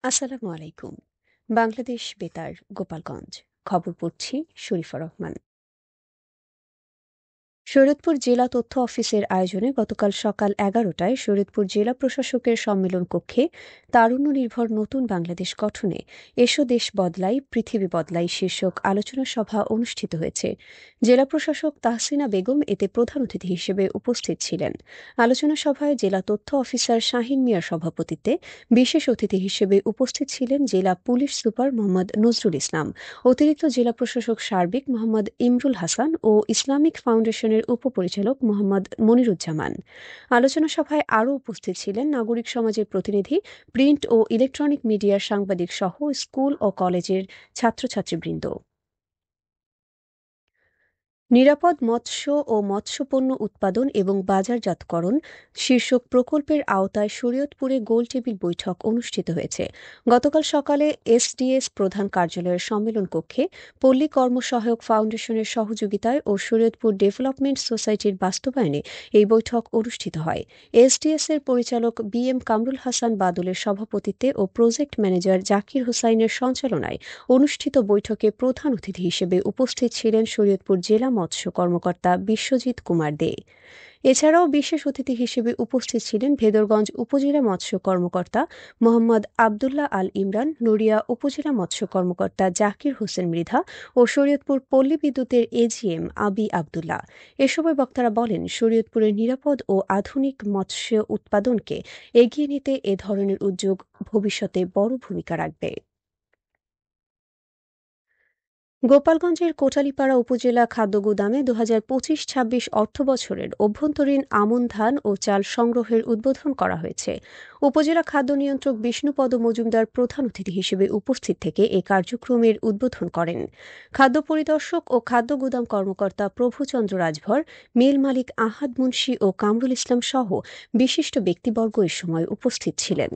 আসসালামু আলাইকুম। বাংলাদেশ বেতার, গোপালগঞ্জ। খবর পড়ছি শরীফা রহমান। শরীয়তপুর জেলা তথ্য অফিসের আয়োজনে গতকাল সকাল ১১টায় শরীয়তপুর জেলা প্রশাসকের সম্মেলন কক্ষে তারুণ্য নির্ভর নতুন বাংলাদেশ গঠনে এসো দেশ বদলাই পৃথিবী বদলাই শীর্ষক আলোচনা সভা অনুষ্ঠিত হয়েছে। জেলা প্রশাসক তাহসিনা বেগম এতে প্রধান অতিথি হিসেবে উপস্থিত ছিলেন। আলোচনা সভায় জেলা তথ্য অফিসার শাহিন মিয়ার সভাপতিত্বে বিশেষ অতিথি হিসেবে উপস্থিত ছিলেন জেলা পুলিশ সুপার মোহাম্মদ নজরুল ইসলাম, অতিরিক্ত জেলা প্রশাসক সার্বিক মোহাম্মদ ইমরুল হাসান ও ইসলামিক ফাউন্ডেশনের উপপরিচালক মোহাম্মদ মনিরুজ্জামান। আলোচনা সভায় আরও উপস্থিত ছিলেন নাগরিক সমাজের প্রতিনিধি, প্রিন্ট ও ইলেকট্রনিক মিডিয়ার সাংবাদিক সহ স্কুল ও কলেজের ছাত্রছাত্রীবৃন্দ। নিরাপদ মৎস্য ও মৎস্যপণ্য উৎপাদন এবং বাজারজাতকরণ শীর্ষক প্রকল্পের আওতায় শরীয়তপুরে গোলটেবিল বৈঠক অনুষ্ঠিত হয়েছে। গতকাল সকালে এসডিএস প্রধান কার্যালয়ের সম্মেলন কক্ষে পল্লী কর্মসহায়ক ফাউন্ডেশনের সহযোগিতায় ও শরীয়তপুর ডেভেলপমেন্ট সোসাইটির বাস্তবায়নে এই বৈঠক অনুষ্ঠিত হয়। এসডিএস এর পরিচালক বিএম কামরুল হাসান বাদলের সভাপতিত্বে ও প্রজেক্ট ম্যানেজার জাকির হোসাইনের সঞ্চালনায় অনুষ্ঠিত বৈঠকে প্রধান অতিথি হিসেবে উপস্থিত ছিলেন শরীয়তপুর জেলা মৎস্য কর্মকর্তা বিশ্বজিৎ কুমার দে। এছাড়াও বিশেষ অতিথি হিসেবে উপস্থিত ছিলেন ভেদরগঞ্জ উপজেলা মৎস্য কর্মকর্তা মোহাম্মদ আবদুল্লাহ আল ইমরান, নড়িয়া উপজেলা মৎস্য কর্মকর্তা জাকির হোসেন মৃধা ও শরীয়তপুর পল্লী বিদ্যুতের এজিএম আবি আবদুল্লাহ। এ সময় বক্তারা বলেন, শরীয়তপুরের নিরাপদ ও আধুনিক মৎস্য উৎপাদনকে এগিয়ে নিতে এ ধরনের উদ্যোগ ভবিষ্যতে বড় ভূমিকা রাখবে। গোপালগঞ্জের কোটালীপাড়া উপজেলা খাদ্য গুদামে ২০২৫-২৬ অর্থবছরের অভ্যন্তরীণ আমন ধান ও চাল সংগ্রহের উদ্বোধন করা হয়েছে। উপজেলা খাদ্য নিয়ন্ত্রক বিষ্ণুপদ মজুমদার প্রধান অতিথি হিসেবে উপস্থিত থেকে এ কার্যক্রমের উদ্বোধন করেন। খাদ্য পরিদর্শক ও খাদ্য গুদাম কর্মকর্তা প্রভুচন্দ্র রাজভর, মিল মালিক আহাদ মুন্সি ও কামরুল ইসলাম সহ বিশিষ্ট ব্যক্তিবর্গ এ সময় উপস্থিত ছিলেন।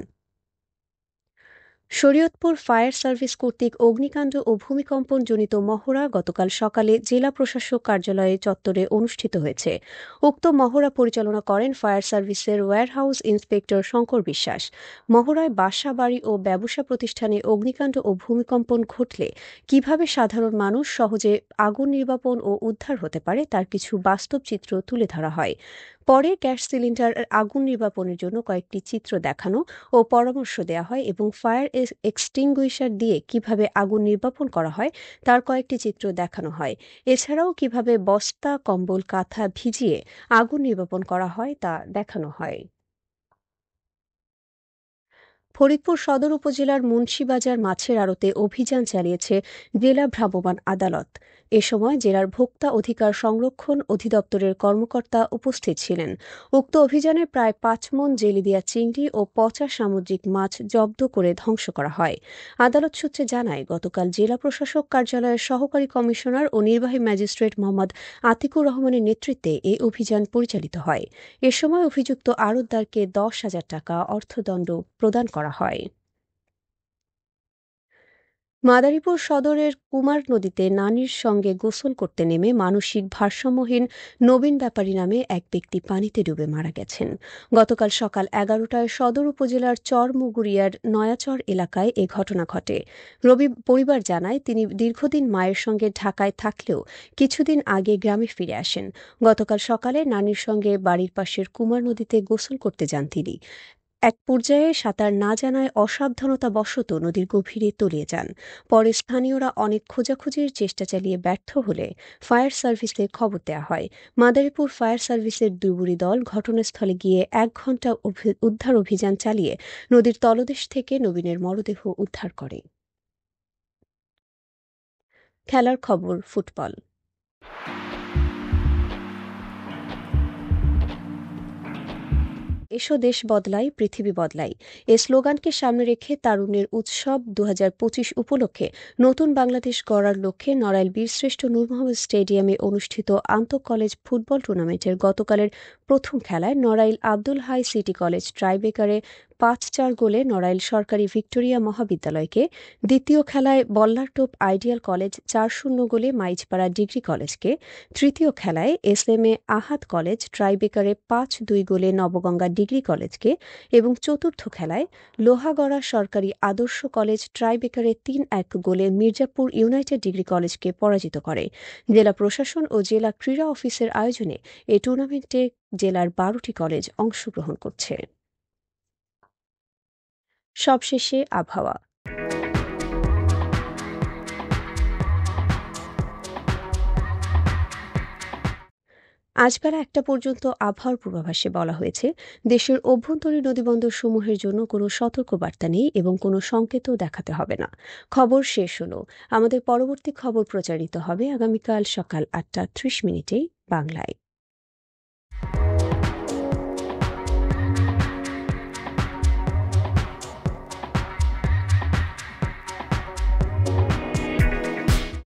শরীয়তপুর ফায়ার সার্ভিস কর্তৃক অগ্নিকাণ্ড ও ভূমিকম্পনজনিত মহড়া গতকাল সকালে জেলা প্রশাসক কার্যালয়ে চত্বরে অনুষ্ঠিত হয়েছে। উক্ত মহড়া পরিচালনা করেন ফায়ার সার্ভিসের ওয়্যারহাউস ইন্সপেক্টর শঙ্কর বিশ্বাস। মহড়ায় বাসা, বাড়ি ও ব্যবসা প্রতিষ্ঠানে অগ্নিকাণ্ড ও ভূমিকম্পন ঘটলে কিভাবে সাধারণ মানুষ সহজে আগুন নির্বাপন ও উদ্ধার হতে পারে তার কিছু বাস্তব চিত্র তুলে ধরা হয়। পরে গ্যাস সিলিন্ডার আগুন নির্বাপনের জন্য কয়েকটি চিত্র দেখানো ও পরামর্শ দেওয়া হয় এবং ফায়ার এক্সটিংগুইশার দিয়ে কিভাবে আগুন নির্বাপন করা হয় তার কয়েকটি চিত্র দেখানো হয়। এছাড়াও কিভাবে বস্তা, কম্বল, কাঁথা ভিজিয়ে আগুন নির্বাপন করা হয় তা দেখানো হয়। ফরিদপুর সদর উপজেলার মুন্সিবাজার মাছের আড়তে অভিযান চালিয়েছে জেলা ভ্রাম্যমাণ আদালত। এ সময় জেলার ভোক্তা অধিকার সংরক্ষণ অধিদপ্তরের কর্মকর্তা উপস্থিত ছিলেন। উক্ত অভিযানে প্রায় ৫ মণ জেলিদিয়া চিংড়ি ও পচা সামুদ্রিক মাছ জব্দ করে ধ্বংস করা হয়। আদালত সূত্রে জানায়, গতকাল জেলা প্রশাসক কার্যালয়ের সহকারী কমিশনার ও নির্বাহী ম্যাজিস্ট্রেট মোহাম্মদ আতিকুর রহমানের নেতৃত্বে এই অভিযান পরিচালিত হয়। এ সময় অভিযুক্ত আড়তদারকে ১০,০০০ টাকা অর্থদণ্ড প্রদান করা হয়। মাদারীপুর সদরের কুমার নদীতে নানির সঙ্গে গোসল করতে নেমে মানসিক ভারসাম্যহীন নবীন ব্যাপারী নামে এক ব্যক্তি পানিতে ডুবে মারা গেছেন। গতকাল সকাল ১১টায় সদর উপজেলার চরমুগুরিয়ার নয়াচর এলাকায় এ ঘটনা ঘটে। পরিবার জানায়, তিনি দীর্ঘদিন মায়ের সঙ্গে ঢাকায় থাকলেও কিছুদিন আগে গ্রামে ফিরে আসেন। গতকাল সকালে নানির সঙ্গে বাড়ির পাশের কুমার নদীতে গোসল করতে যান তিনি। এক পর্যায়ে সাঁতার না জানায় অসাবধানতাবশত নদীর গভীরে তলিয়ে যান। পরে স্থানীয়রা অনেক খোঁজাখুঁজির চেষ্টা চালিয়ে ব্যর্থ হলে ফায়ার সার্ভিসে খবর দেওয়া হয়। মাদারীপুর ফায়ার সার্ভিসের ডুবুরি দল ঘটনাস্থলে গিয়ে ১ ঘণ্টা উদ্ধার অভিযান চালিয়ে নদীর তলদেশ থেকে নবীনের মরদেহ উদ্ধার করে। খেলার খবর, ফুটবল। এসো দেশ বদলাই পৃথিবী বদলাই এ স্লোগানকে সামনে রেখে তারুণ্যের উৎসব ২০২৫ উপলক্ষে নতুন বাংলাদেশ গড়ার লক্ষ্যে নড়াইল বীরশ্রেষ্ঠ নূর মোহাম্মদ স্টেডিয়ামে অনুষ্ঠিত আন্তঃকলেজ ফুটবল টুর্নামেন্টের গতকালের প্রথম খেলায় নড়াইল আব্দুল হাই সিটি কলেজ ট্রাইবেকারে 5-4 গোলে নড়াইল সরকারি ভিক্টোরিয়া মহাবিদ্যালয়কে, দ্বিতীয় খেলায় বল্লারটোপ আইডিয়াল কলেজ 4-0 গোলে মাইজপাড়া ডিগ্রি কলেজকে, তৃতীয় খেলায় এসএমএ আহাদ কলেজ ট্রাইবেকারে 5-2 গোলে নবগঙ্গা ডিগ্রি কলেজকে এবং চতুর্থ খেলায় লোহাগড়া সরকারি আদর্শ কলেজ ট্রাইবেকারে 3-1 গোলে মির্জাপুর ইউনাইটেড ডিগ্রি কলেজকে পরাজিত করে। জেলা প্রশাসন ও জেলা ক্রীড়া অফিসের আয়োজনে এই টুর্নামেন্টে জেলার 12টি কলেজ অংশগ্রহণ করছে। সবশেষে আবহাওয়া। আজ বেলা 1টা পর্যন্ত আবহাওয়ার পূর্বাভাসে বলা হয়েছে, দেশের অভ্যন্তরীণ নদীবন্দর সমূহের জন্য কোনো সতর্কবার্তা নেই এবং কোনো সংকেতও দেখাতে হবে না। খবর শেষ হলো। আমাদের পরবর্তী খবর প্রচারিত হবে আগামীকাল সকাল 8:30 বাংলায়।